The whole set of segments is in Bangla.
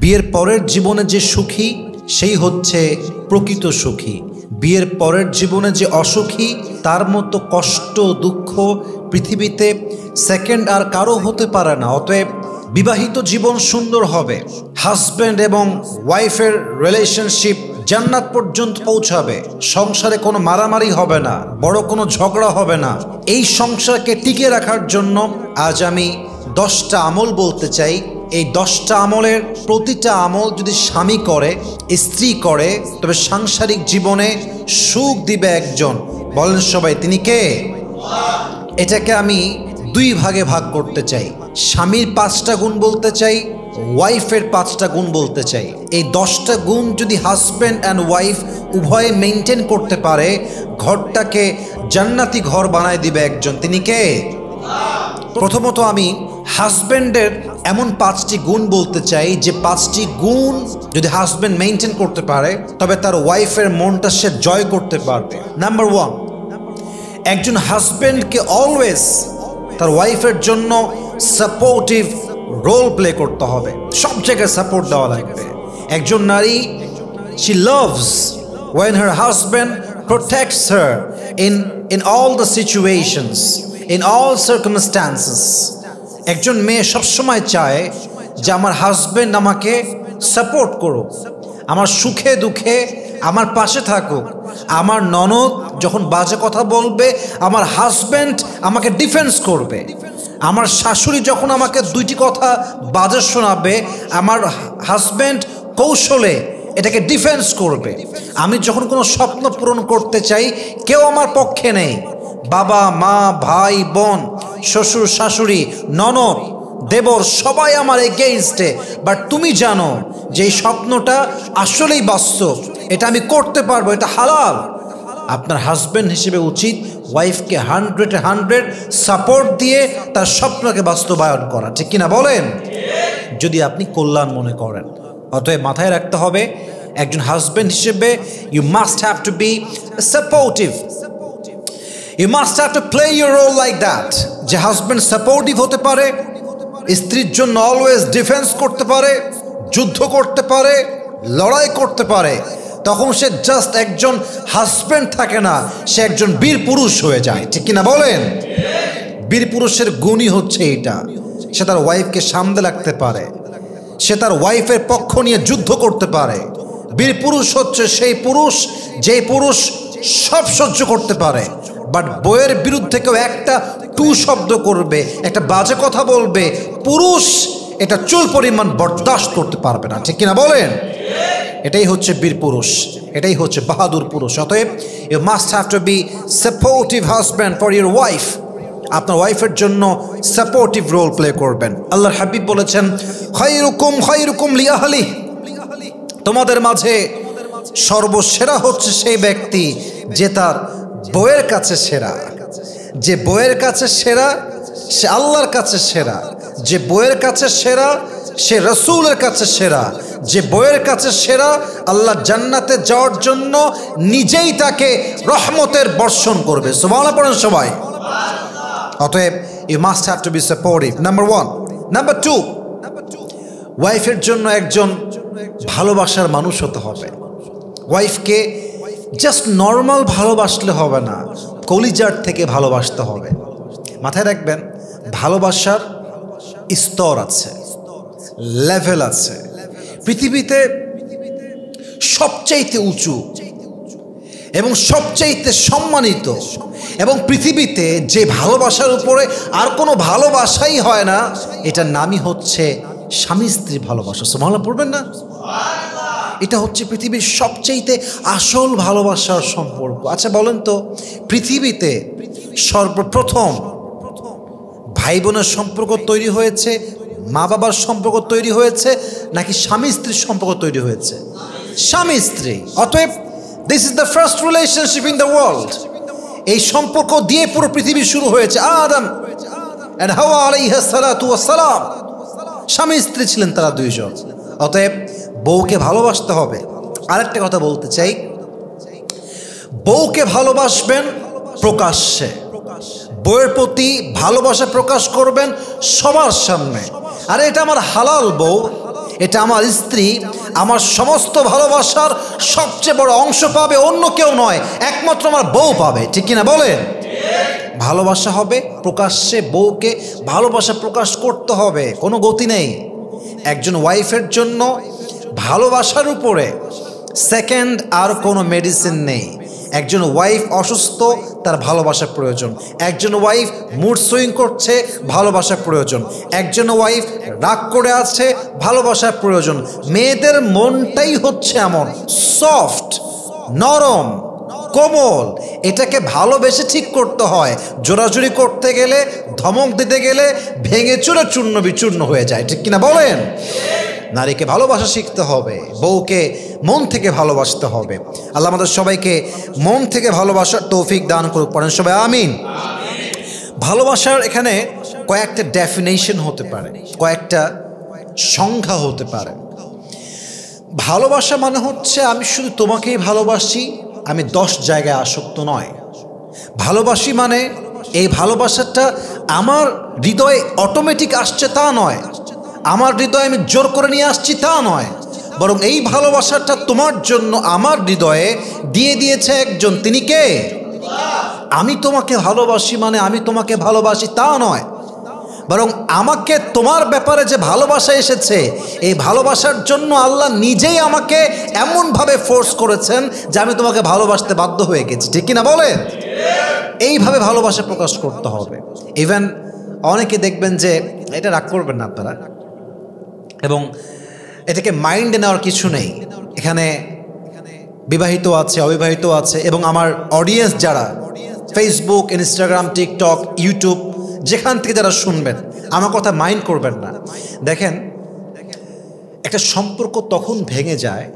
বিয়ের পরের জীবনে যে সুখী সেই হচ্ছে প্রকৃত সুখী। বিয়ের পরের জীবনে যে অসুখী তার মতো কষ্ট দুঃখ পৃথিবীতে সেকেন্ড আর কারো হতে পারে না। অতএব বিবাহিত জীবন সুন্দর হবে, হাজব্যান্ড এবং ওয়াইফের রিলেশনশিপ জান্নাত পর্যন্ত পৌঁছাবে, সংসারে কোনো মারামারি হবে না, বড় কোনো ঝগড়া হবে না। এই সংসারকে টিকে রাখার জন্য আজ আমি 10টা আমল বলতে চাই। এই 10টা আমলের প্রতিটা আমল যদি স্বামী করে, স্ত্রী করে, তবে সাংসারিক জীবনে সুখ দিবে একজন। বলেন সবাই, তিনি কে? এটাকে আমি 2 ভাগে ভাগ করতে চাই। স্বামীর 5টা গুণ বলতে চাই, ওয়াইফের 5টা গুণ বলতে চাই। এই 10টা গুণ যদি হাজব্যান্ড অ্যান্ড ওয়াইফ উভয়ে মেনটেন করতে পারে, ঘরটাকে জান্নাতি ঘর বানায় দিবে একজন। তিনি কে? প্রথমত আমি হাজব্যান্ডের এমন 5টি গুণ বলতে চাই যে 5টি গুণ যদি হাজব্যান্ড মেনটেন করতে পারে তবে তার ওয়াইফের মনটা সে জয় করতে পারবে। নাম্বার 1, একজন হাজব্যান্ডকে অলওয়েজ তার ওয়াইফের জন্য সাপোর্টিভ রোল প্লে করতে হবে, সব জায়গায় সাপোর্ট দেওয়া লাগবে। একজন নারী, she loves when her husband protects her in all the situations, in all circumstances. একজন মেয়ে সবসময় চায় যে আমার হাজব্যান্ড আমাকে সাপোর্ট করুক, আমার সুখে দুঃখে আমার পাশে থাকুক। আমার ননদ যখন বাজে কথা বলবে আমার হাজব্যান্ড আমাকে ডিফেন্স করবে। আমার শাশুড়ি যখন আমাকে 2টি কথা বাজে শোনাবে আমার হাজব্যান্ড কৌশলে এটাকে ডিফেন্স করবে। আমি যখন কোনো স্বপ্ন পূরণ করতে চাই কেউ আমার পক্ষে নেই, বাবা মা ভাই বোন শ্বশুর শাশুড়ি ননদ দেবর সবাই আমার এগেইনস্টে, বাট তুমি জানো যে এই স্বপ্নটা আসলেই বাস্তব, এটা আমি করতে পারবো, এটা হালাল। আপনার হাজব্যান্ড হিসেবে উচিত ওয়াইফকে 100 সাপোর্ট দিয়ে তার স্বপ্নকে বাস্তবায়ন করা, ঠিক কিনা বলেন? যদি আপনি কল্যাণ মনে করেন। অতএব মাথায় রাখতে হবে একজন হাজব্যান্ড হিসেবে you must have to be supportive, you must have to play your role like that. যে হাজব্যান্ড সাপোর্টিভ হতে পারে, স্ত্রীর জন্য অলওয়েজ ডিফেন্স করতে পারে, যুদ্ধ করতে পারে, লড়াই করতে পারে, তখন সে জাস্ট একজন হাজব্যান্ড থাকে না, সে একজন বীর পুরুষ হয়ে যায়, ঠিক কিনা বলেন? বীর পুরুষের গুণই হচ্ছে এটা, সে তার ওয়াইফকে সামলে রাখতে পারে, সে তার ওয়াইফের পক্ষ নিয়ে যুদ্ধ করতে পারে। বীর পুরুষ হচ্ছে সেই পুরুষ যে পুরুষ সব সহ্য করতে পারে, বাট বইয়ের বিরুদ্ধে কেউ একটা টু শব্দ করবে, একটা বাজে কথা বলবে, পুরুষ এটা চুল পরিমাণ বরদাস্ত করতে পারবে না, ঠিক কিনা বলেন? এটাই হচ্ছে বীর পুরুষ, এটাই হচ্ছে বাহাদুর পুরুষ। অতএব you must have to be supportive husband for your wife. আপনার ওয়াইফের জন্য সাপোর্টিভ রোল প্লে করবেন। আল্লাহর হাবিব বলেছেন, খায়রুকুম লিআহলি, তোমাদের মাঝে সর্বসেরা হচ্ছে সেই ব্যক্তি যে তার বউয়ের কাছে সেরা। যে বউয়ের কাছে সেরা সে আল্লাহর কাছে সেরা, যে বউয়ের কাছে সেরা সে রাসূলের কাছে সেরা, যে বউয়ের কাছে সেরা আল্লাহ জান্নাতে যাওয়ার জন্য নিজেই তাকে রহমতের বর্ষণ করবে। সুবহানাল্লাহ পড়েন সবাই। অতএব you must have to be supportive, number 1। Number 2, ওয়াইফের জন্য একজন ভালোবাসার মানুষ হতে হবে। ওয়াইফকে জাস্ট নর্মাল ভালোবাসলে হবে না, কলিজার থেকে ভালোবাসতে হবে। মাথায় রাখবেন, ভালোবাসার স্তর আছে, লেভেল আছে। পৃথিবীতে সবচাইতে উঁচু এবং সবচাইতে সম্মানিত এবং পৃথিবীতে যে ভালোবাসার উপরে আর কোনো ভালোবাসাই হয় না, এটার নামই হচ্ছে স্বামী স্ত্রী ভালোবাসা। সুবহানাল্লাহ পড়বেন না? এটা হচ্ছে পৃথিবীর সবচাইতে আসল ভালোবাসার সম্পর্ক। আচ্ছা বলেন তো, পৃথিবীতে সর্বপ্রথম ভাই বোনের সম্পর্ক তৈরি হয়েছে, মা বাবার সম্পর্ক তৈরি হয়েছে, নাকি স্বামী স্ত্রীর সম্পর্ক তৈরি হয়েছে? স্বামী স্ত্রী। অতএব this is the first relationship in the world. এই সম্পর্ক দিয়ে পুরো পৃথিবী শুরু হয়েছে। আদম এন্ড হাওয়া আলাইহিস সালাতু ওয়াস সালাম, স্বামী স্ত্রী ছিলেন তারা 2 জন। অতএব বউকে ভালোবাসতে হবে। আরেকটা কথা বলতে চাই, বউকে ভালোবাসবেন প্রকাশ্যে, বউয়ের প্রতি ভালোবাসা প্রকাশ করবেন সবার সামনে। আরে এটা আমার হালাল বউ, এটা আমার স্ত্রী, আমার সমস্ত ভালোবাসার সবচেয়ে বড় অংশ পাবে অন্য কেউ নয়, একমাত্র আমার বউ পাবে। ঠিক কিনা বলেন? ভালোবাসা হবে প্রকাশ্যে, বউকে ভালোবাসা প্রকাশ করতে হবে, কোনো গতি নেই। একজন ওয়াইফের জন্য ভালোবাসার উপরে সেকেন্ড আর কোনো মেডিসিন নেই। একজন ওয়াইফ অসুস্থ, তার ভালোবাসা প্রয়োজন। একজন ওয়াইফ মুড সুইং করছে, ভালোবাসা প্রয়োজন। একজন ওয়াইফ রাগ করে আছে, ভালোবাসা প্রয়োজন। মেয়েদের মনটাই হচ্ছে এমন সফট, নরম, কোমল, এটাকে ভালোবেসে ঠিক করতে হয়। জোরাজুরি করতে গেলে, ধমক দিতে গেলে ভেঙে চুরে চূর্ণ বিচূর্ণ হয়ে যায়। ঠিক কিনা বলেন? নারীকে ভালোবাসা শিখতে হবে, বউকে মন থেকে ভালোবাসতে হবে। আল্লাহ আমাদের সবাইকে মন থেকে ভালোবাসার তৌফিক দান করুক, পড়েন সবাই আমিন। ভালোবাসার এখানে কয়েকটা ডেফিনেশন হতে পারে, কয়েকটা সংজ্ঞা হতে পারে। ভালোবাসা মানে হচ্ছে আমি শুধু তোমাকেই ভালোবাসি, আমি 10 জায়গায় আসক্ত নয়। ভালোবাসি মানে এই ভালোবাসাটা আমার হৃদয়ে অটোমেটিক আসছে তা নয়, আমার হৃদয়ে আমি জোর করে নিয়ে আসছি তা নয়, বরং এই ভালোবাসাটা তোমার জন্য আমার হৃদয়ে দিয়ে দিয়েছে একজন। তিনি কে? আমি তোমাকে ভালোবাসি মানে আমি তোমাকে ভালোবাসি তা নয়, বরং আমাকে তোমার ব্যাপারে যে ভালোবাসা এসেছে, এই ভালোবাসার জন্য আল্লাহ নিজেই আমাকে এমনভাবে ফোর্স করেছেন যে আমি তোমাকে ভালোবাসতে বাধ্য হয়ে গেছি। ঠিক কিনা বলেন? এইভাবে ভালোবাসা প্রকাশ করতে হবে। ইভেন অনেকে দেখবেন যে, এটা রাগ করবেন না আপনারা, এবং এটাকে মাইন্ডে নেওয়ার কিছু নেই। এখানে বিবাহিত আছে, অবিবাহিত আছে, এবং আমার অডিয়েন্স যারা ফেসবুক, ইনস্টাগ্রাম, টিকটক, ইউটিউব, যেখান থেকে যারা শুনবেন, আমার কথা মাইন্ড করবেন না। দেখেন, একটা সম্পর্ক তখন ভেঙে যায়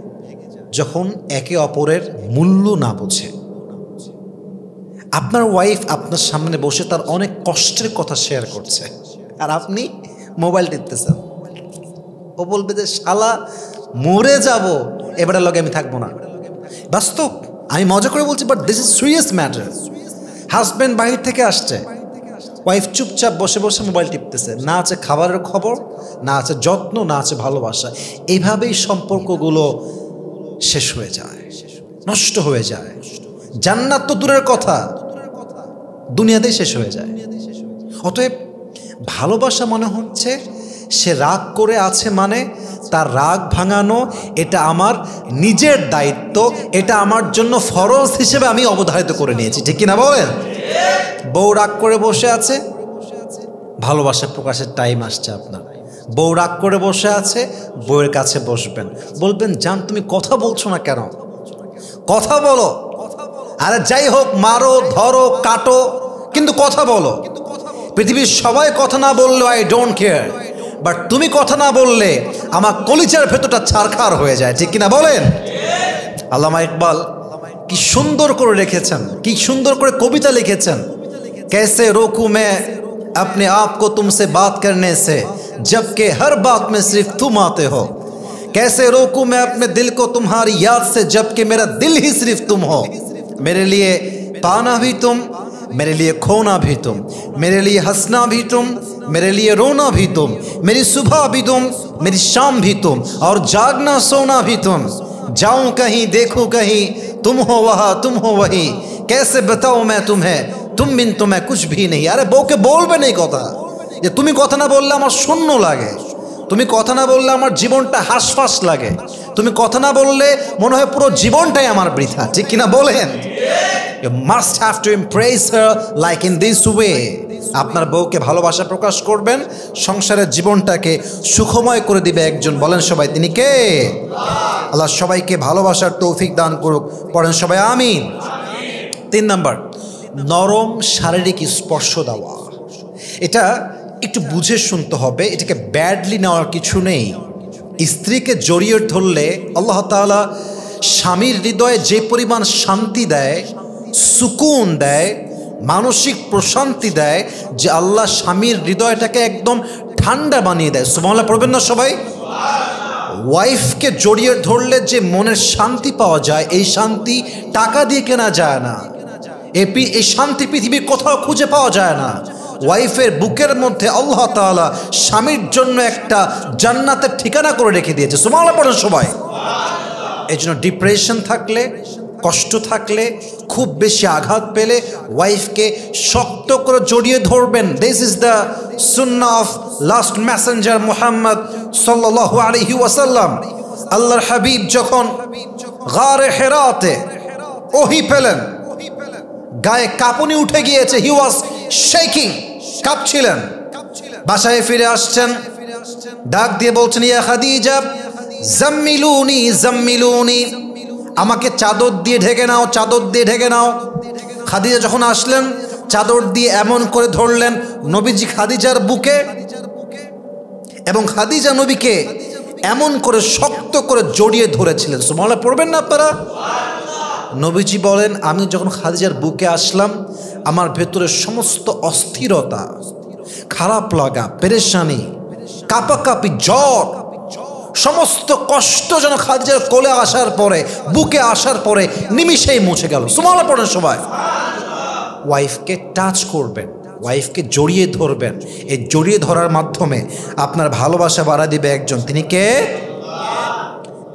যখন একে অপরের মূল্য না বোঝে। আপনার ওয়াইফ আপনার সামনে বসে তার অনেক কষ্টের কথা শেয়ার করছে, আর আপনি মোবাইল টিপতেছেন। ও বলবে যে শালা মরে যাব, এবারে লগে আমি থাকবো না। বাস্তব, আমি মজা করে বলছি, but this is serious matter. Husband বাহির থেকে আসছে, ওয়াইফ চুপচাপ বসে বসে মোবাইল টিপতেছে, না আছে খাবারের খবর, না আছে যত্ন, না আছে ভালোবাসা। এইভাবেই সম্পর্কগুলো শেষ হয়ে যায়, নষ্ট হয়ে যায়। জান্নাত তো দূরের কথা, দুনিয়াতেই শেষ হয়ে যায়। অতএব ভালোবাসা মানে হচ্ছে সে রাগ করে আছে মানে তার রাগ ভাঙানো, এটা আমার নিজের দায়িত্ব, এটা আমার জন্য ফরজ হিসেবে আমি অবধারিত করে নিয়েছি। ঠিক কিনা বলেন? বউ রাগ করে বসে আছে, ভালোবাসা প্রকাশের টাইম আসছে আপনার। বউ রাগ করে বসে আছে, বউয়ের কাছে বসবেন, বলবেন জান তুমি কথা বলছো না কেন, কথা বলো। আরে যাই হোক, মারো, ধরো, কাটো, কিন্তু কথা বলো। পৃথিবীর সবাই কথা না বললেও আই ডোন্ট কেয়ার, বাট তুমি কথা না বললে আমার কলিজার ভেতরটা ছারখার হয়ে যায়। ঠিক কিনা বলেন? আল্লামা ইকবাল কি সুন্দর করে রেখেছেন, কি সুন্দর করে কবিতা লিখেছেন। कैसे रोकूं मैं अपने आप को तुमसे बात करने से, जबकि हर बात में सिर्फ तुम आते हो। कैसे रोकूं मैं अपने दिल को तुम्हारी याद से, जबकि मेरा दिल ही सिर्फ तुम हो। मेरे लिए पाना भी तुम, मेरे लिए खोना भी तुम, मेरे लिए हंसना भी तुम, मेरे लिए रोना भी तुम, मेरी सुबह भी तुम, मेरी शाम भी तुम, और जागना सोना भी तुम। जाऊं कहीं देखूं कहीं, तुम हो वहाँ तुम हो वही, कैसे बताऊं मैं तुम्हें, तुम बिन तो मैं कुछ भी नहीं। আরে বউকে বলবে না এই কথা, যে তুমি কথা না বললে আমার শূন্য লাগে, তুমি কথা না বললে আমার জীবনটা হাসফাস লাগে, তুমি কথা না বললে মনে হয় পুরো জীবনটাই আমার বৃথা। ঠিক কিনা বলেন? You must have to impress her like in this way. আপনার বউকে ভালোবাসা প্রকাশ করবেন, সংসারের জীবনটাকে সুখময় করে দিবে একজন। বলেন সবাই তিনি কে? আল্লাহ সবাইকে ভালোবাসার তৌফিক দান করুক, পড়েন সবাই আমিন। 3 নাম্বার, নরম শারীরিক স্পর্শ দেওয়া। এটা একটু বুঝে শুনতে হবে, এটাকে ব্যাডলি নেওয়ার কিছু নেই। স্ত্রীকে জড়িয়ে ধরলে আল্লাহ তাআলা স্বামীর হৃদয়ে যে পরিমাণ শান্তি দেয়, সুকুন দেয়, মানসিক প্রশান্তি দেয়, যে আল্লাহ স্বামীর হৃদয়টাকে একদম ঠান্ডা বানিয়ে দেয়। সুবহানাল্লাহ পড়বেন না সবাই? ওয়াইফকে জড়িয়ে ধরলে যে মনের শান্তি পাওয়া যায়, এই শান্তি টাকা দিয়ে কেনা যায় না। এই শান্তি পৃথিবীর কোথাও খুঁজে পাওয়া যায় না। ওয়াইফের বুকের মধ্যে আল্লাহ তাআলা স্বামীর জন্য একটা জান্নাতের ঠিকানা করে রেখে দিয়েছে। সুবহানাল্লাহ পড়েন সবাই। এই জন্য ডিপ্রেশন থাকলে, কষ্ট থাকলে, খুব বেশি আঘাত পেলে ওয়াইফকে শক্ত করে জড়িয়ে ধরবেন। This is the Sunnah of last Messenger Muhammad সাল্লাল্লাহু আলাইহি ওয়াসাল্লাম। আল্লাহর হাবিব যখন গারে হেরাতে ওহী পেলেন, গায়ে কাঁপুনি উঠে গিয়েছে, হি ওয়াজ শেকিং, কাঁপছিলেন। বাসায় ফিরে আসছেন, ডাক দিয়ে বলছেন, ইয়া খাদিজা জাম্মিলুনি জাম্মিলুনি, আমাকে চাদর দিয়ে ঢেকে নাও, চাদর দিয়ে ঢেকে নাও। খাদিজা যখন আসলেন, চাদর দিয়ে এমন করে ধরলেন নবীজি খাদিজার বুকে, এবং খাদিজা নবীকে এমন করে শক্ত করে জড়িয়ে ধরেছিলেন। সুবহানাল্লাহ পড়বেন না আপনারা? নবীজি বলেন, আমি যখন খাদিজার বুকে আসলাম, আমার ভেতরে সমস্ত অস্থিরতা, খারাপ লাগা, পেরেশানি, কাঁপাকাঁপি, জ্বর, সমস্ত কষ্ট যেন খাদিজার কোলে আসার পরে, বুকে আসার পরে নিমিষেই মুছে গেল। সুবহানাল্লাহ পড়েন সবাই। ওয়াইফকে টাচ করবেন, ওয়াইফকে জড়িয়ে ধরবেন। এই জড়িয়ে ধরার মাধ্যমে আপনার ভালোবাসা বাড়া দিবে একজন, তিনি কে?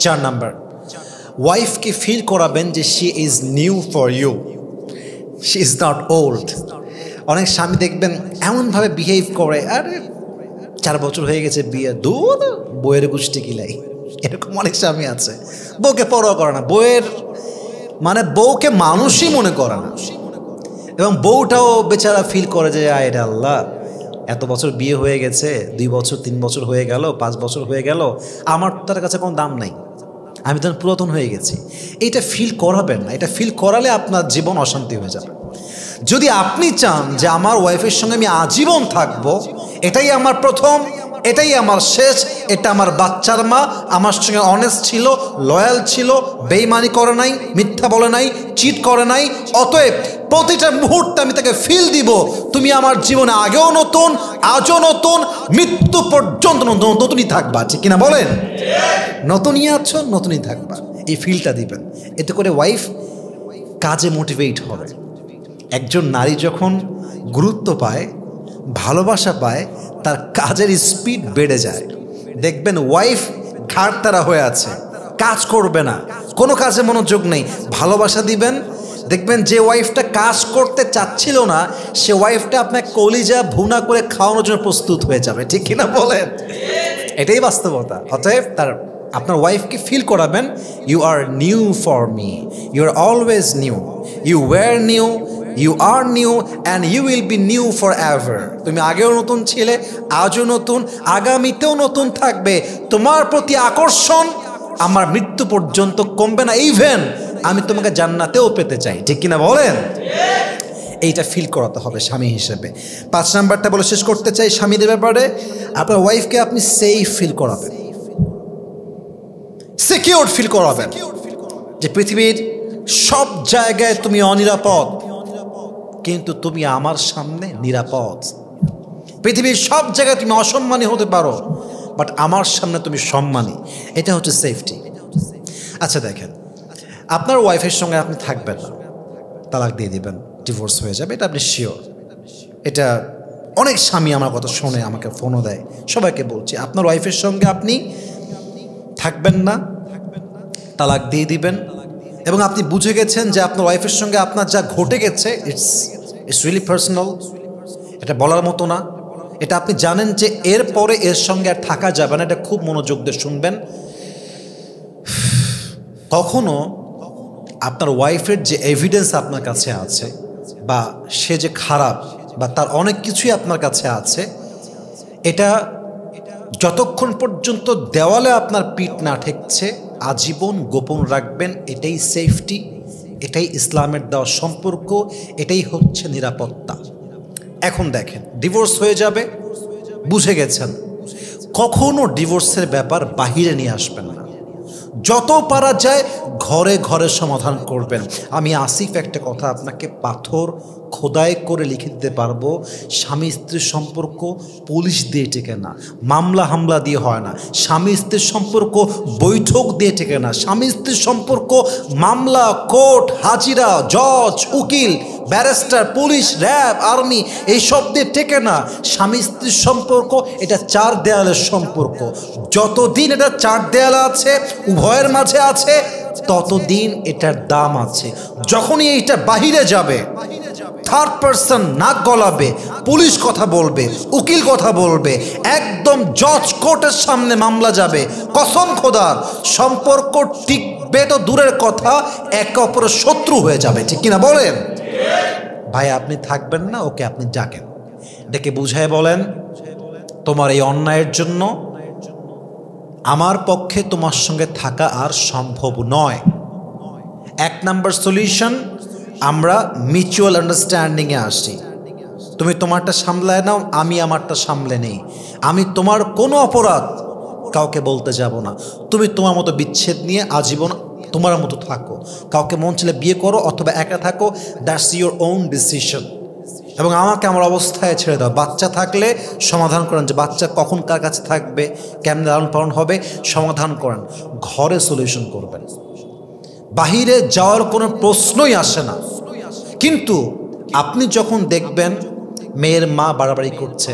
4 নাম্বার, ওয়াইফকে ফিল করাবেন যে she is new for you, she is not old. অনেক স্বামী দেখবেন এমনভাবে বিহেভ করে, আরে 4 বছর হয়ে গেছে বিয়ে, দূর বইয়ের গোষ্ঠী কিলাই, এরকম অনেক স্বামী আছে। বউকে পরোয়া করে না, বউকে মানুষই মনে করে না, এবং বউটাও বেচারা ফিল করে যে আয় রে আল্লাহ, এত বছর বিয়ে হয়ে গেছে, 2 বছর 3 বছর হয়ে গেল, 5 বছর হয়ে গেল, আমার তার কাছে কোনো দাম নাই, আমি তখন পুরাতন হয়ে গেছি। এইটা ফিল করাবেন না, এটা ফিল করালে আপনার জীবন অশান্তি হয়ে যাবে। যদি আপনি চান যে আমার ওয়াইফের সঙ্গে আমি আজীবন থাকবো, এটাই আমার প্রথম, এটাই আমার শেষ, এটা আমার বাচ্চার মা, আমার সঙ্গে অনেস্ট ছিল, লয়াল ছিল, বেইমানি করে নাই, মিথ্যা বলে নাই, চিট করে নাই, অতএব প্রতিটা মুহূর্তে আমি তাকে ফিল দিব তুমি আমার জীবনে আগেও নতুন, আজও নতুন, মৃত্যু পর্যন্ত নতুনই থাকবা। ঠিক কিনা বলেন? নতুনই আছো, নতুনই থাকবা, এই ফিলটা দিবেন। এতে করে ওয়াইফ কাজে মোটিভেট হবে। একজন নারী যখন গুরুত্ব পায়, ভালোবাসা পায়, তার কাজের স্পিড বেড়ে যায়। দেখবেন ওয়াইফ ঘাড়তারা হয়ে আছে, কাজ করবে না, কোনো কাজে মনোযোগ নেই। ভালোবাসা দিবেন, দেখবেন যে ওয়াইফটা কাজ করতে চাচ্ছিল না, সে ওয়াইফটা আপনার কলিজা ভুনা করে খাওয়ানোর জন্য প্রস্তুত হয়ে যাবে। ঠিক কিনা বলেন? এটাই বাস্তবতা। অতএব আপনার ওয়াইফকে ফিল করাবেন, you are new for me, you are always new, you were new, you are new and you will be new forever. তুমি আগেও নতুন ছিলে, আজও নতুন, আগামীতেও নতুন থাকবে। তোমার প্রতি আকর্ষণ আমার মৃত্যু পর্যন্ত কমবে না, ইভেন আমি তোমাকে জান্নাতেও পেতে চাই। ঠিক কিনা বলেন? এইটা ফিল করাতে হবে স্বামী হিসেবে। 5 নাম্বারটা বলে শেষ করতে চাই স্বামীদের ব্যাপারে। আপনার ওয়াইফকে আপনি সেফ ফিল করাবেন, সিকিউর ফিল করাবেন, যে পৃথিবীর সব জায়গায় তুমি অনিরাপদ, কিন্তু তুমি আমার সামনে নিরাপদ। পৃথিবীর সব জায়গায় তুমি অসম্মানী হতে পারো, বাট আমার সামনে তুমি সম্মানী। এটা হচ্ছে সেফটি। আচ্ছা দেখেন, আপনার ওয়াইফের সঙ্গে আপনি থাকবেন না, তালাক দিয়ে দিবেন, ডিভোর্স হয়ে যাবে, এটা আপনি শিওর। এটা অনেক স্বামী আমার কথা শোনে, আমাকে ফোনও দেয়, সবাইকে বলছি, আপনার ওয়াইফের সঙ্গে আপনি থাকবেন না, তালাক দিয়ে দিবেন, এবং আপনি বুঝে গেছেন যে আপনার ওয়াইফের সঙ্গে আপনার যা ঘটে গেছে, ইটস রিয়েলি পার্সোনাল, এটা বলার মতো না। এটা আপনি জানেন যে এরপরে এর সঙ্গে আর থাকা যাবে না। এটা খুব মনোযোগ দিয়ে শুনবেন। কখনো আপনার ওয়াইফের যে এভিডেন্স আপনার কাছে আছে, বা সে যে খারাপ, বা তার অনেক কিছুই আপনার কাছে আছে, এটা যতক্ষণ পর্যন্ত দেওয়ালে আপনার পিঠ না ঠেকছে আজীবন গোপন রাখবেন। এটাই সেফটি, এটাই ইসলামের দেওয়া সম্পর্ক, এটাই হচ্ছে নিরাপত্তা। এখন দেখেন, ডিভোর্স হয়ে যাবে, বুঝে গেছেন, কখনো ডিভোর্সের ব্যাপার বাহিরে নিয়ে আসবেন না। যত পারা যায় ঘরে ঘরে সমাধান করবেন। আমি আসিফ একটা কথা আপনাকে পাথর খোদাই করে লিখে দিতে পারবো, স্বামী স্ত্রীর সম্পর্ক পুলিশ দিয়ে টেকে না, মামলা হামলা দিয়ে হয় না। স্বামী স্ত্রীর সম্পর্ক বৈঠক দিয়ে টেকে না। স্বামী স্ত্রীর সম্পর্ক মামলা, কোর্ট, হাজিরা, জজ, উকিল, ব্যারিস্টার, পুলিশ, র্যাব, আর্মি এই সব দিয়ে টেকে না। স্বামী স্ত্রীর সম্পর্ক এটা চার দেয়ালের সম্পর্ক। যতদিন এটা চার দেয়াল আছে, উভয়ের মাঝে আছে, ততদিন এটার দাম আছে। যখনই এইটা বাহিরে যাবে, থার্ড পারসন নাক গলাবে, পুলিশ কথা বলবে, উকিল কথা বলবে, একদম জজ কোর্টের সামনে মামলা যাবে, কসম খোদার সম্পর্ক টিকবে তো দূরের কথা, একে অপরের শত্রু হয়ে যাবে। ঠিক কিনা বলেন? ভাই আপনি থাকবেন না, ওকে আপনি ডাকেন, ডেকে বুঝায় বলেন তোমার এই অন্যায়ের জন্য আমার পক্ষে তোমার সঙ্গে থাকা আর সম্ভব নয়। এক নাম্বার সলিউশন, আমরা মিউচুয়াল আন্ডারস্ট্যান্ডিংয়ে আসি। তুমি তোমারটা সামলায় নাও, আমি আমারটা সামলে নেই। আমি তোমার কোনো অপরাধ কাউকে বলতে যাব না। তুমি তোমার মতো বিচ্ছেদ নিয়ে আজীবন তোমার মতো থাকো। কাউকে মন চাইলে বিয়ে করো অথবা একা থাকো, দ্যাটস ইউর ওন ডিসিশন। এবং আমাকে আমার অবস্থায় ছেড়ে দাও। বাচ্চা থাকলে সমাধান করেন, যে বাচ্চা কখন কার কাছে থাকবে, কেমন লালন পালন হবে, সমাধান করেন। ঘরে সলিউশন করবেন, বাহিরে যাওয়ার কোনো প্রশ্নই আসে না। কিন্তু আপনি যখন দেখবেন মেয়ের মা বাড়াবাড়ি করছে,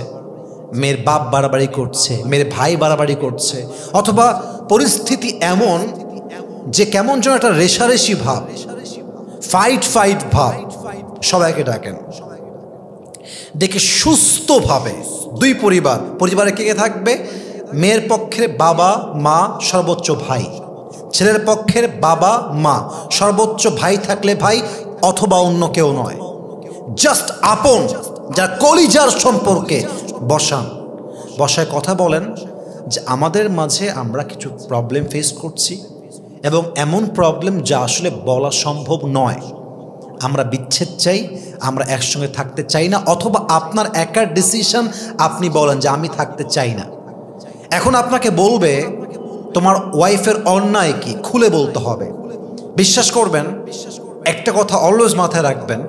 মেয়ের বাপ বাড়াবাড়ি করছে, মেয়ের ভাই বাড়াবাড়ি করছে, অথবা পরিস্থিতি এমন যে কেমন যেন একটা রেশারেশি ভাব, ফাইট ভাব, সবাইকে ডাকেন, ডেকে সুস্থভাবে দুই পরিবারে কে কে থাকবে? মেয়ের পক্ষের বাবা মা সর্বোচ্চ ভাই, ছেলের পক্ষের বাবা মা সর্বোচ্চ ভাই থাকলে ভাই, অথবা অন্য কেউ নয়, জাস্ট আপন, যার কলিজার সম্পর্কে বসায় কথা বলেন যে আমাদের মাঝে আমরা কিছু প্রবলেম ফেস করছি, এবং এমন প্রবলেম যা আসলে বলা সম্ভব নয়। আমরা বিচ্ছেদ চাই, আমরা একসঙ্গে থাকতে চাই না, অথবা আপনার একার ডিসিশন, আপনি বলেন যে আমি থাকতে চাই না। এখন আপনাকে বলবে তোমার ওয়াইফের অন্যায় কি, খুলে বলতে হবে। বিশ্বাস করবেন, একটা কথা অলওয়েজ মাথায় রাখবেন,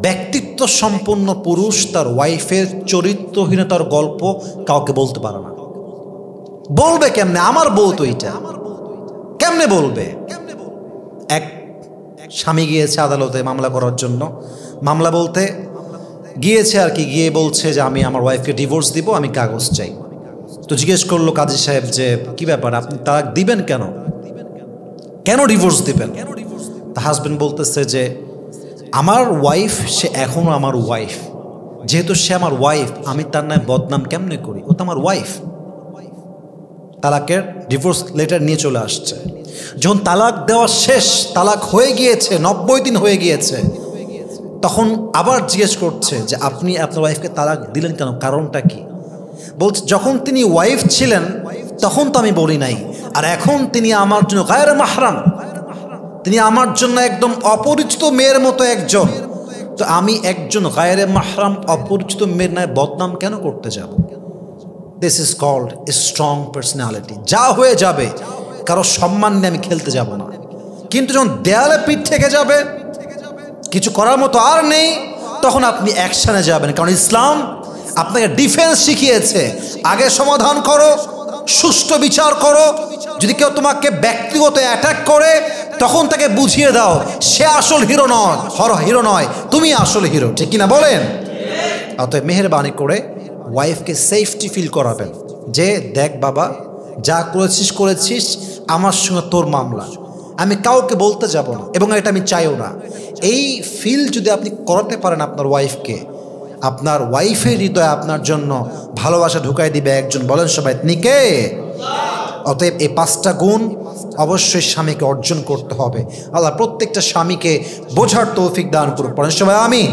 ব্যক্তিত্ব সম্পন্ন পুরুষ তার ওয়াইফের চরিত্রহীনতার গল্প কাউকে বলতে পারে না। বলবে কেমনে? আমার বউ তো এটা, কেমনে বলবে? এক স্বামী গিয়েছে আদালতে মামলা করার জন্য, মামলা বলতে গিয়েছে আর কি, গিয়ে বলছে যে আমি আমার ওয়াইফকে ডিভোর্স দিব, আমি কাগজ চাই। তো জিজ্ঞেস করলো কাজী সাহেব যে কি ব্যাপার, আপনি তালাক দিবেন কেন, কেন ডিভোর্স দিবেন? তা হাজবেন্ড বলতেছে যে আমার ওয়াইফ, সে এখনো আমার ওয়াইফ, যেহেতু সে আমার ওয়াইফ, আমি তার নামে বদনাম কেমনে করি, ও তো আমার ওয়াইফ। তালাকের ডিভোর্স লেটার নিয়ে চলে আসছে। যখন তালাক দেওয়া শেষ, তালাক হয়ে গিয়েছে, 90 দিন হয়ে গিয়েছে, তখন আবার জিজ্ঞেস করছে যে আপনি আপনার ওয়াইফকে তালাক দিলেন কেন, কারণটা কি? বলছে যখন তিনি ওয়াইফ ছিলেন তখন তো আমি বলি নাই, আর এখন তিনি আমার জন্য গায়রে মাহরাম, তিনি আমার জন্য একদম অপরিচিত মেয়ের মতো একজন, তো আমি একজন গায়রে মাহরাম অপরিচিত মেয়ের নামে বদনাম কেন করতে যাব? This is called a strong personality. যা হয়ে যাবে, কারো সম্মান নিয়ে আমি খেলতে যাব না। কিন্তু যখন দেয়ালে পিঠ থেকে যাবে, কিছু করার মতো আর নেই, তখন আপনি অ্যাকশনে যাবেন। কারণ ইসলাম আপনাকে ডিফেন্স শিখিয়েছে, আগে সমাধান করো, সুষ্ঠু বিচার করো। যদি কেউ তোমাকে ব্যক্তিগত অ্যাটাক করে, তখন তাকে বুঝিয়ে দাও সে আসল হিরো নয়, তুমি আসল হিরো। ঠিক কিনা বলেন? অতএব মেহেরবানি করে ওয়াইফকে সেফটি ফিল করাবেন যে দেখ বাবা, যা করেছিস, আমার সঙ্গে তোর মামলা, আমি কাউকে বলতে যাব না, এবং এটা আমি চাইও না। এই ফিল যদি আপনি করাতে পারেন আপনার ওয়াইফকে, আপনার ওয়াইফের হৃদয়ে আপনার জন্য ভালোবাসা ঢুকাই দিবে একজন। বলেন সবাই নিকে। অতএব এই 5টা গুণ অবশ্যই স্বামীকে অর্জন করতে হবে। আল্লাহ প্রত্যেকটা স্বামীকে বোঝার তৌফিক দান করুন। বলেন সবাই আমিন।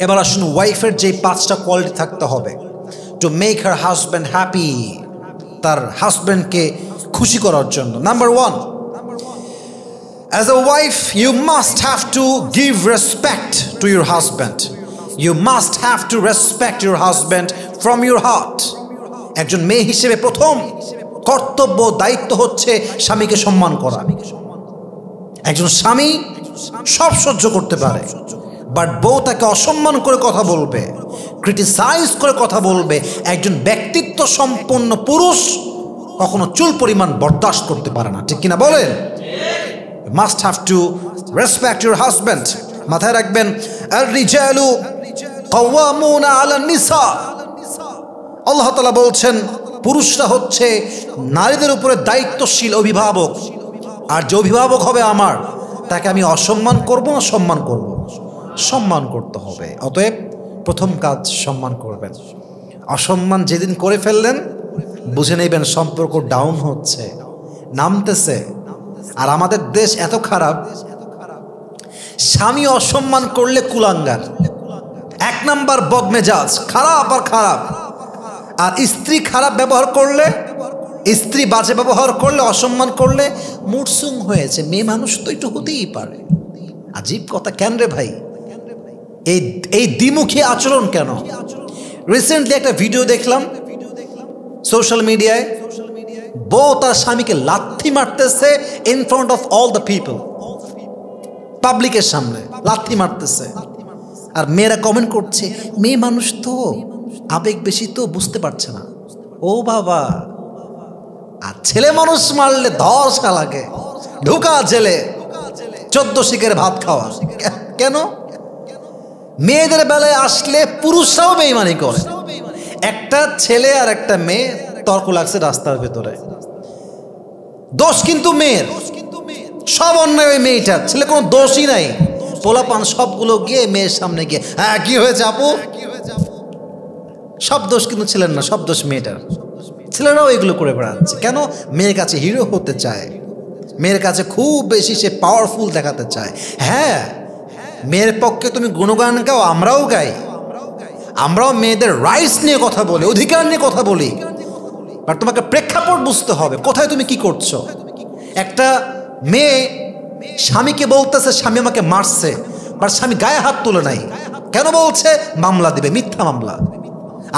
এবার আসুন, ওয়াইফের যে 5টা কোয়ালিটি থাকতে হবে to make her husband happy, তার হাজব্যান্ডকে খুশি করার জন্য। Number 1, as a wife you must have to give respect to your husband. You must have to respect your husband from your heart. একজন মেয়ে হিসেবে প্রথম কর্তব্য, দায়িত্ব হচ্ছে স্বামীকে সম্মান করা। একজন স্বামী সব সহ্য করতে পারে, বাট বউ তাকে অসম্মান করে কথা বলবে, ক্রিটিসাইজ করে কথা বলবে, একজন ব্যক্তিত্ব সম্পন্ন পুরুষ কখনো চুল পরিমাণ বরদাস্ত করতে পারে না। ঠিক কিনা বলেন? You must have to respect your husband. মাথায় রাখবেন, আর রিজালু কাওয়ামুনা আলান নিসা। আল্লাহ তাআলা বলছেন পুরুষরা হচ্ছে নারীদের উপরে দায়িত্বশীল অভিভাবক, আর যে অভিভাবক হবে আমার, তাকে আমি অসম্মান করব না সম্মান করব? সম্মান করতে হবে। অতএব প্রথম কাজ সম্মান করবেন। অসম্মান যেদিন করে ফেললেন বুঝে নেবেন সম্পর্ক ডাউন হচ্ছে, নামতেছে। আর আমাদের দেশ এত খারাপ, স্বামী অসম্মান করলে কুলাঙ্গার, এক নাম্বার বদমেজাজ, খারাপ আর খারাপ। আর স্ত্রী খারাপ ব্যবহার করলে, স্ত্রী বাজে ব্যবহার করলে, অসম্মান করলে মুরসুম হয়েছে, মেয়ে মানুষ তো একটু হতেই পারে। আজীব কথা, কেন রে ভাই এই দ্বিমুখী আচরণ কেন? রিসেন্টলি একটা ভিডিও দেখলাম সোশ্যাল মিডিয়ায়, বউ তার স্বামীকে লাথি মারতেছে in front of all the people, পাবলিকের সামনে লাথি মারতেছে। আর মেয়েরা কমেন্ট করছে, মেয়ে মানুষ তো, আবেগ বেশি তো, বুঝতে পারছে না। ও বাবা, আর ছেলে মানুষ মারলে ধর্ষা লাগে, ঢোকা জেলে, 14 শিকের ভাত খাওয়া। কেন? মেয়েদের বেলায় আসলে পুরুষরাও বেঈমানি করে। একটা ছেলে আর একটা মেয়ে তর্ক লাগছে রাস্তার ভেতরে, দোষ কিন্তু মেয়ের, সব অন্যায় ওই মেয়েটার, ছেলে কোনো দোষই নাই। পোলাপান সবগুলো গিয়ে মেয়ের সামনে গিয়ে, হ্যাঁ কি হয়েছে আপু, সব দোষ কিন্তু ছেলের না, সব দোষ মেয়েটার। ছেলেরাও এগুলো করে বেড়াচ্ছে কেন? মেয়ের কাছে হিরো হতে চায়, মেয়ের কাছে খুব বেশি সে পাওয়ারফুল দেখাতে চায়। হ্যাঁ, মেয়ের পক্ষে তুমি গুণগান গাও, আমরাও গাই, আমরাও মেয়েদের রাইটস নিয়ে কথা বলি, অধিকার নিয়ে কথা বলি। আর তোমাকে প্রেক্ষাপট বুঝতে হবে, কোথায় তুমি কি করছো। একটা মেয়ে স্বামীকে বলতেছে স্বামী আমাকে মারছে, বাট স্বামী গায়ে হাত তুলে নাই, কেন বলছে? মামলা দিবে, মিথ্যা মামলা।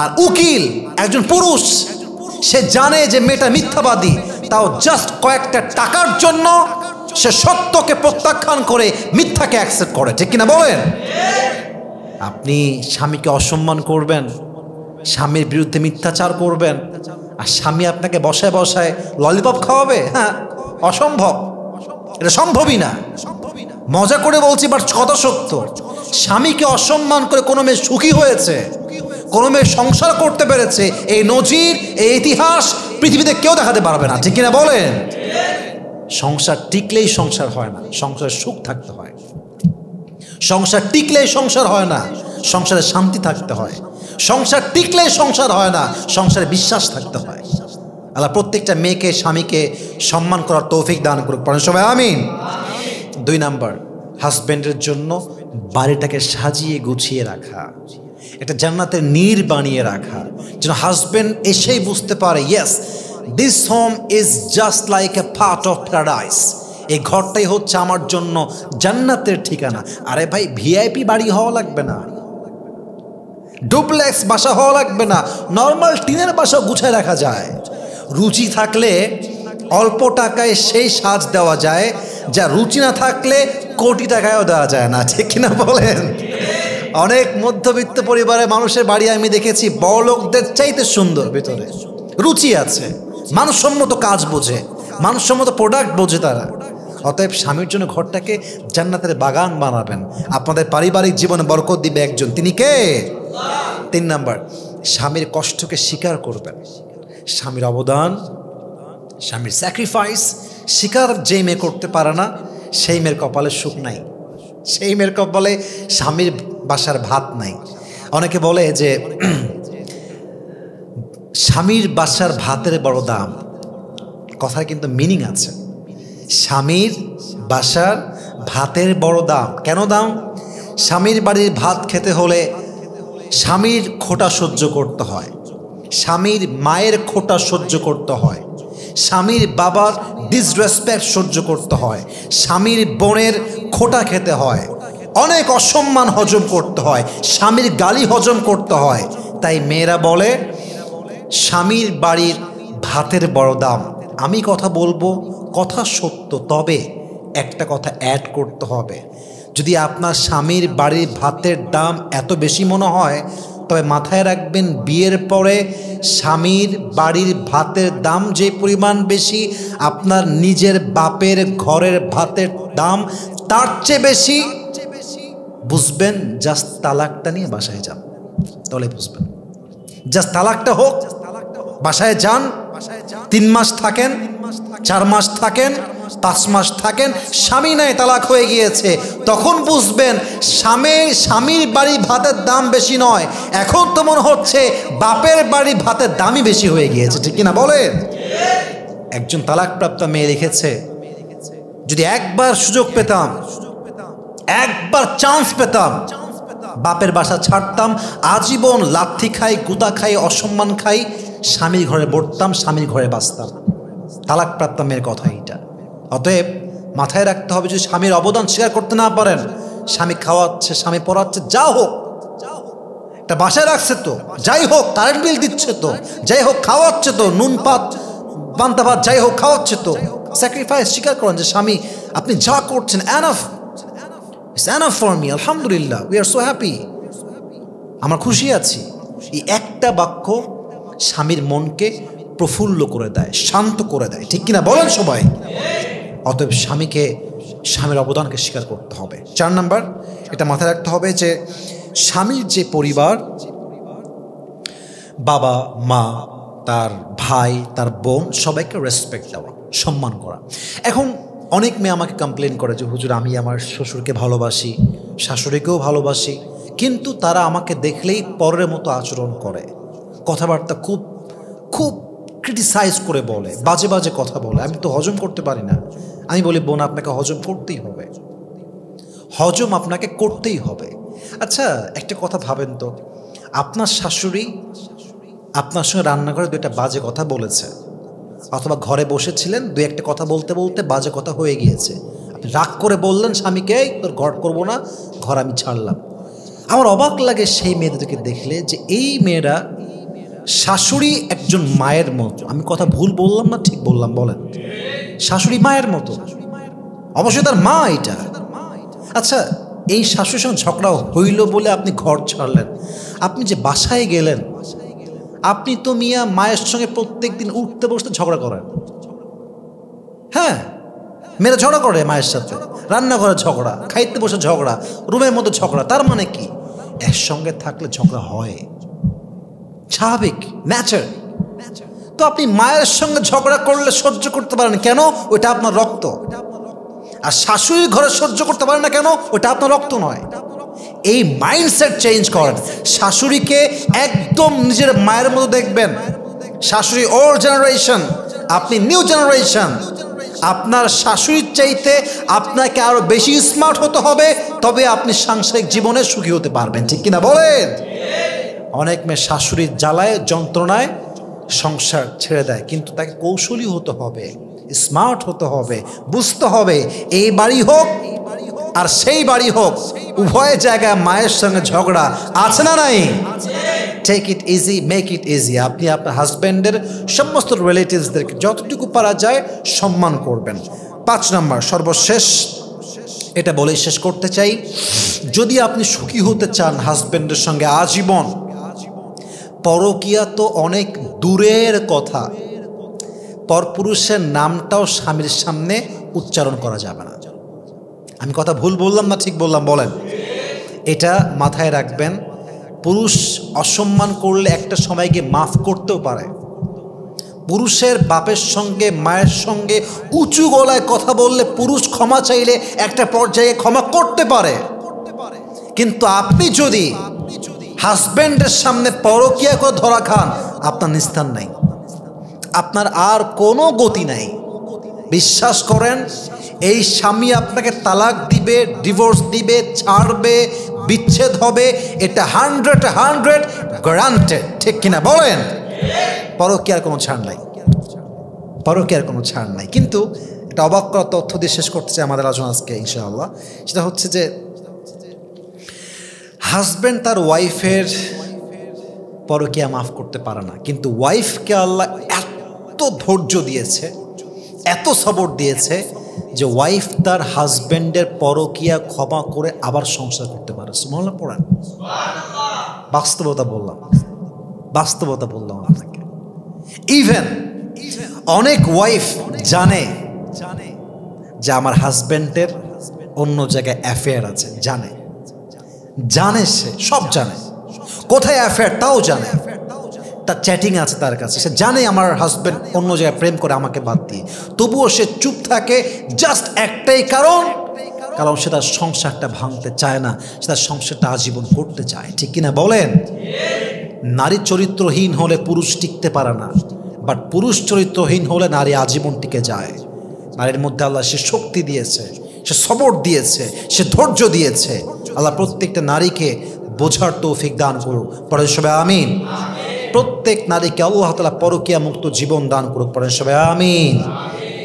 আর উকিল একজন পুরুষ, সে জানে যে মেয়েটা মিথ্যাবাদী, তাও জাস্ট কয়েকটা টাকার জন্য সে সত্যকে প্রত্যাখ্যান করে মিথ্যাকে অ্যাকসেপ্ট করে, ঠিক কিনা বলেন? আপনি স্বামীকে অসম্মান করবেন, স্বামীর বিরুদ্ধে মিথ্যাচার করবেন, আর স্বামী আপনাকে বসায় বসায় ললিপপ খাওয়াবে? হ্যাঁ, অসম্ভব, এটা সম্ভবই না। মজা করে বলছি, বাট কথা সত্য। স্বামীকে অসম্মান করে কোনো মেয়ে সুখী হয়েছে, কোনো মেয়ে সংসার করতে পেরেছে, এই নজির, এই ইতিহাস পৃথিবীতে কেউ দেখাতে পারবে না, ঠিক কিনা বলেন? সংসার টিকলেই সংসার হয় না, সংসারে সুখ থাকতে হয়। সংসার টিকলেই সংসার হয় না, সংসারে শান্তি থাকতে হয়। সংসার টিকলেই সংসার হয় না, সংসারে বিশ্বাস থাকতে হয়। আল্লাহ প্রত্যেকটা মেয়েকে, স্বামীকে সম্মান করার তৌফিক দান করুক, পড়েন সবাই আমিন। 2 নাম্বার, হাজব্যান্ডের জন্য বাড়িটাকে সাজিয়ে গুছিয়ে রাখা, এটা জান্নাতের নীড় বানিয়ে রাখা, যেন হাজব্যান্ড এসেই বুঝতে পারে, yes this home is just like a part of paradise. এই ঘরটাই হচ্ছে আমার জন্য জান্নাতের ঠিকানা। আরে ভাই, ভিআইপি বাড়ি হওয়া লাগবে না, ডুপ্লেক্স বাসা হওয়া লাগবে না, নর্মাল টিনের বাসা গুছায় রাখা যায়। রুচি থাকলে অল্প টাকায় সেই সাজ দেওয়া যায়, যা রুচি না থাকলে কোটি টাকায়ও দেওয়া যায় না, ঠিক কিনা বলেন? অনেক মধ্যবিত্ত পরিবারের মানুষের বাড়ি আমি দেখেছি বড়লোকদের চাইতে সুন্দর, ভিতরে রুচি আছে, মানসম্মত কাজ বোঝে, মানসম্মত প্রোডাক্ট বোঝে তারা। অতএব স্বামীর জন্য ঘরটাকে জান্নাতের বাগান বানাবেন, আপনাদের পারিবারিক জীবনে বরকত দিবে একজন, তিনি কে? 3 নাম্বার, স্বামীর কষ্টকে স্বীকার করবেন, স্বামীর অবদান, স্বামীর স্যাক্রিফাইস স্বীকার যে মেয়ে করতে পারে না, সেই মেয়ের কপালে সুখ নাই, সেই মেয়ের কপালে স্বামীর বাসার ভাত নাই। অনেকে বলে যে স্বামীর বাসার ভাতের বড় দাম, কথার কিন্তু মিনিং আছে। স্বামীর বাসার ভাতের বড় দাম, কেন দাম? স্বামীর বাড়ির ভাত খেতে হলে স্বামীর খোঁটা সহ্য করতে হয়, স্বামীর মায়ের খোঁটা সহ্য করতে হয়, স্বামীর বাবার ডিসরেসপেক্ট সহ্য করতে হয়, স্বামীর বোনের খোঁটা খেতে হয়, অনেক অসম্মান হজম করতে হয়, স্বামীর গালি হজম করতে হয়। তাই মেয়েরা বলে স্বামীর বাড়ির ভাতের বড় দাম। আমি কথা বলবো, কথা সত্য, তবে একটা কথা অ্যাড করতে হবে। যদি আপনার স্বামীর বাড়ির ভাতের দাম এত বেশি মনে হয়, তবে মাথায় রাখবেন বিয়ের পরে স্বামীর বাড়ির ভাতের দাম যে পরিমাণ বেশি, আপনার নিজের বাপের ঘরের ভাতের দাম তার চেয়ে বেশি বুঝবেন জাস্ট তালাকটা নিয়ে বাসায় যান, তাহলে বুঝবেন। জাস্ট তালাকটা হোক, বাসায় যান, 3 মাস থাকেন, 4 মাস থাকেন, 5 মাস থাকেন, স্বামী নাই তালাক হয়ে গিয়েছে, তখন বুঝবেন স্বামীর বাড়ি ভাতের দাম বেশি নয়, এখন তো মনে হচ্ছে বাপের বাড়ি ভাতের দামই বেশি হয়ে গিয়েছে, ঠিক কিনা বলেন? একজন তালাকপ্রাপ্ত মেয়ে লিখেছে, যদি একবার সুযোগ পেতাম, একবার চান্স পেতাম, বাপের বাসা ছাড়তাম, আজীবন লাথি খাই, গুতা খাই, অসম্মান খাই, স্বামীর ঘরে বসতাম, স্বামীর ঘরে বাঁচতাম। তালাকপ্রাপ্ত মেয়ের কথা এইটা। অতএব মাথায় রাখতে হবে, যদি স্বামীর অবদান স্বীকার করতে না পারেন, স্বামী খাওয়াচ্ছে, স্বামী পড়াচ্ছে, যা হোক, এটা বাসায় রাখছে তো, যাই হোক কারেন্ট বিল দিচ্ছে তো, যাই হোক খাওয়াচ্ছে তো, নুন পাত পান্তা ভাত যাই হোক খাওয়াচ্ছে তো, স্যাক্রিফাইস স্বীকার করেন যে স্বামী আপনি যা করছেন enough, it's enough for me, আলহামদুলিল্লাহ, উই আর সো হ্যাপি, আমরা খুশি আছি। এই একটা বাক্য স্বামীর মনকে প্রফুল্ল করে দেয়, শান্ত করে দেয়, ঠিক কিনা বলেন সবাই? অতএব স্বামীর অবদানকে স্বীকার করতে হবে। 4 নাম্বার, এটা মাথায় রাখতে হবে যে স্বামীর যে পরিবার, বাবা মা, তার ভাই, তার বোন, সবাইকে রেসপেক্ট দেওয়া, সম্মান করা। এখন অনেক মেয়ে আমাকে কমপ্লেন করে যে হুজুর আমি আমার শ্বশুরকে ভালোবাসি, শাশুড়িকেও ভালোবাসি, কিন্তু তারা আমাকে দেখলেই পরের মতো আচরণ করে, কথাবার্তা খুব খুব ক্রিটিসাইজ করে বলে, বাজে বাজে কথা বলে, আমি তো হজম করতে পারি না। আমি বলি বোন আপনাকে হজম করতেই হবে, হজম আপনাকে করতেই হবে। আচ্ছা একটা কথা ভাবেন তো, আপনার শাশুড়ি আপনার সঙ্গে রান্নাঘরে 2টা বাজে কথা বলেছে, অথবা ঘরে বসেছিলেন 2-1টা কথা বলতে বলতে বাজে কথা হয়ে গিয়েছে, আপনি রাগ করে বললেন স্বামীকে তোর ঘর করবো না, ঘর আমি ছাড়লাম। আমার অবাক লাগে সেই মেয়েদেরকে দেখলে যে এই মেয়েরা শাশুড়ি একজন মায়ের মতো, আমি কথা ভুল বললাম না ঠিক বললাম বলেন? শাশুড়ি মায়ের মতো, অবশ্যই তার মা এটা। আচ্ছা এই শাশুড়ির সঙ্গে ঝগড়া হইল বলে আপনি ঘর ছাড়লেন, আপনি যে বাসায় গেলেন, আপনি তো মিয়া মায়ের সঙ্গে প্রত্যেক দিন উঠতে বসতে ঝগড়া করেন। হ্যাঁ মেয়েরা ঝগড়া করে মায়ের সাথে, রান্নাঘরে ঝগড়া, খাইতে বসে ঝগড়া, রুমের মধ্যে ঝগড়া, তার মানে কি একসঙ্গে থাকলে ঝগড়া হয়, স্বাভাবিক, ন্যাচার। তো আপনি মায়ের সঙ্গে ঝগড়া করলে সহ্য করতে পারেন কেন? ওইটা আপনার রক্ত। আর শাশুড়ির ঘরে সহ্য করতে পারেন না কেন? ওইটা আপনার রক্ত নয়। এই মাইন্ডসেট চেঞ্জ করেন, শাশুড়িকে একদম নিজের মায়ের মতো দেখবেন। শাশুড়ি ওল্ড জেনারেশন, আপনি নিউ জেনারেশন। আপনার শাশুড়ির চাইতে আপনাকে আরো বেশি স্মার্ট হতে হবে, তবে আপনি সাংসারিক জীবনে সুখী হতে পারবেন, ঠিক কিনা বলেন? অনেক মেয়ে শাশুড়ির জ্বালায় যন্ত্রণায় সংসার ছেড়ে দেয়, কিন্তু তাকে কৌশলী হতে হবে, স্মার্ট হতে হবে, বুঝতে হবে এই বাড়ি হোক আর সেই বাড়ি হোক, উভয় জায়গায় মায়ের সঙ্গে ঝগড়া আছে না নাই? Take it easy, make it easy. আপনি আপনার হাজব্যান্ডের সমস্ত রিলেটিভসদেরকে যতটুকু পারা যায় সম্মান করবেন। 5 নাম্বার, সর্বশেষ এটা বলেই শেষ করতে চাই, যদি আপনি সুখী হতে চান হাজব্যান্ডের সঙ্গে আজীবন, পরকীয়া তো অনেক দূরের কথা, পরপুরুষের নামটাও স্বামীর সামনে উচ্চারণ করা যাবে না। আমি কথা ভুল বললাম না ঠিক বললাম বলেন? এটা মাথায় রাখবেন। পুরুষ অসম্মান করলে একটা সময় গিয়ে মাফ করতেও পারে। পুরুষের বাপের সঙ্গে মায়ের সঙ্গে উঁচু গলায় কথা বললে পুরুষ ক্ষমা চাইলে একটা পর্যায়ে ক্ষমা করতে পারে, কিন্তু আপনি যদি হাজব্যান্ডের সামনে পরকীয়া করে ধরা খান, আপনার নিস্তার নাই, আপনার আর কোনো গতি নাই। বিশ্বাস করেন, এই স্বামী আপনাকে তালাক দিবে, ডিভোর্স দিবে, ছাড়বে, বিচ্ছেদ হবে, এটা 100% গ্যারান্টেড, ঠিক কিনা বলেন? পরকীয়ার কোনো ছাড় নাই, পরকীয়ার কোনো ছাড় নাই। কিন্তু একটা অবাক করা তথ্য দিয়ে শেষ করতে চাই আমাদের আলোচনা আজকে ইনশাআল্লাহ। সেটা হচ্ছে যে হাজব্যান্ড তার ওয়াইফের পরকীয়া মাফ করতে পারে না, কিন্তু ওয়াইফকে আল্লাহ এত ধৈর্য দিয়েছে, এত সবর দিয়েছে যে ওয়াইফ তার হাজব্যান্ডের পরকীয়া ক্ষমা করে আবার সংসার করতে পারে। সুবহানাল্লাহ পড়েন। বাস্তবতা বললাম, বাস্তবতা বললাম আপনাকে। ইভেন অনেক ওয়াইফ জানে যে আমার হাজব্যান্ডের অন্য জায়গায় অ্যাফেয়ার আছে, জানে, জানে, সে সব জানে, কোথায় অ্যাফেয়ার তাও জানে, তার চ্যাটিং আছে তার কাছে, সে জানে আমার হাজব্যান্ড অন্য জায়গায় প্রেম করে আমাকে বাদ দিয়ে, তবুও সে চুপ থাকে। জাস্ট একটাই কারণ সে তার সংসারটা ভাঙতে চায় না, সে তার সংসারটা আজীবন করতে চায়। ঠিক কিনা বলেন? নারী চরিত্রহীন হলে পুরুষ টিকতে পারে না, বাট পুরুষ চরিত্রহীন হলে নারী আজীবন টিকে যায়। নারীর মধ্যে আল্লাহ সে শক্তি দিয়েছে, সে সবর দিয়েছে, সে ধৈর্য দিয়েছে। আল্লাহ প্রত্যেকটা নারীকে বোঝার তৌফিক দান করুক, পড়েন সবাই আমিন। প্রত্যেক নারীকে আল্লাহ তাআলা পরকীয়া মুক্ত জীবন দান করুক, পড়েন সবাই আমিন।